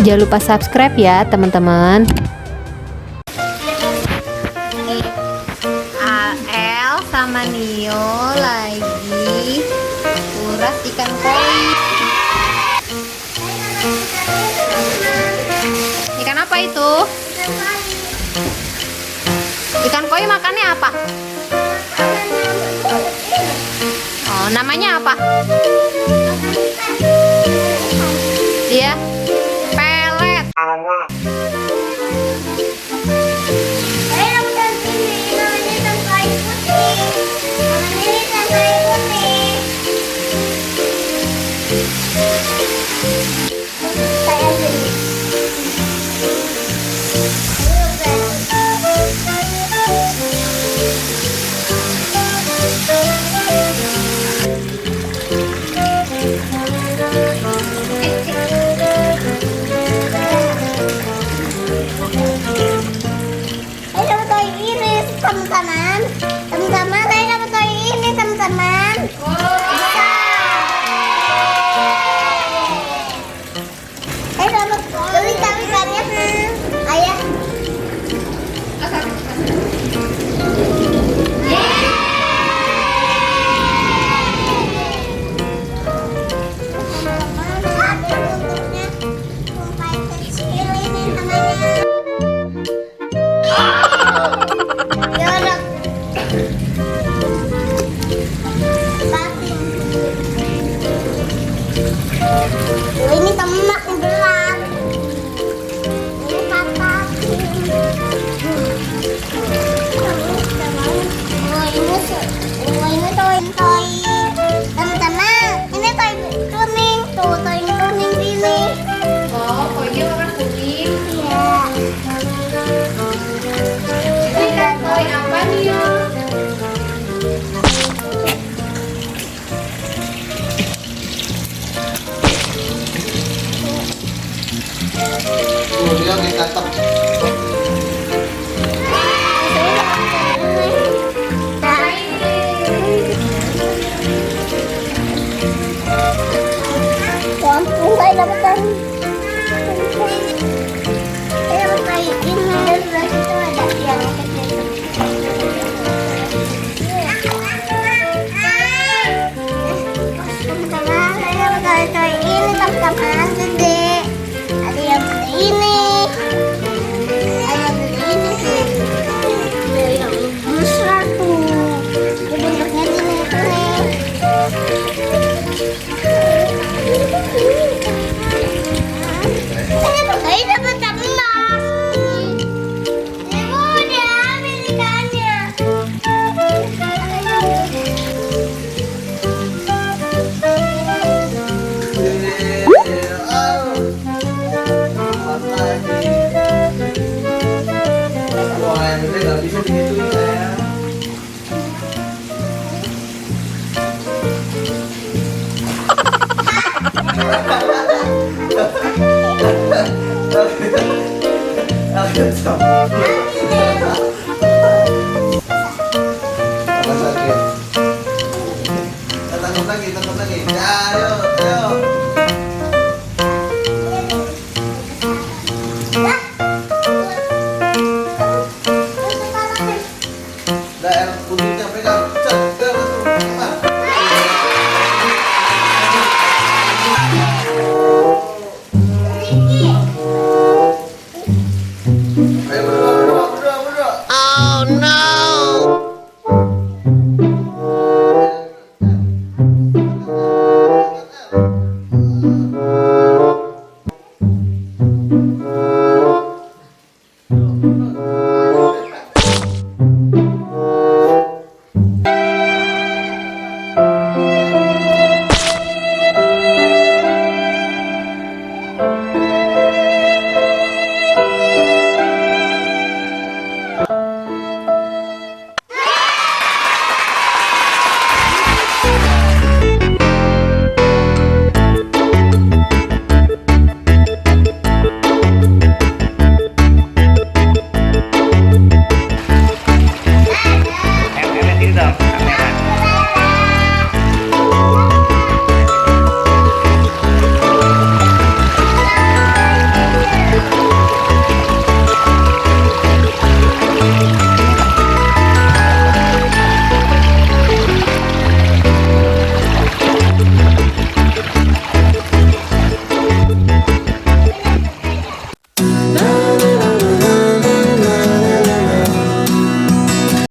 Jangan lupa subscribe ya teman-teman. El sama Nio lagi uras ikan koi. Ikan apa itu? Ikan koi makannya apa? Oh, namanya apa? Iya, pelet. Teman-teman, saya dapat toy ini teman-teman. Bisa. Saya dapat beli ikannya, ayah. Bentuknya tumpai kecil ini namanya. Ini temak berat. Ini kakak. Ini toy teman-teman. Ini toy kuning tuh, toy kuning sini. Oh, koinya warna kuning. Iya. Ini kan koi apa Nio? Dia dikatap. Ampun, saya dapat ini. Dari situ ada yang kecil. Teman-teman, saya dapat toy ini teman-teman gede. Ada yang gede ini. Ada yang gede ini tuh. Ada yang besar tuh. Dia bentuknya gini kuning. Saya dapat emas. Ibu udah ambil ikannya. Wah, yang gede nggak bisa digituin saya. Takut lagi, takut lagi. Ya, ayo.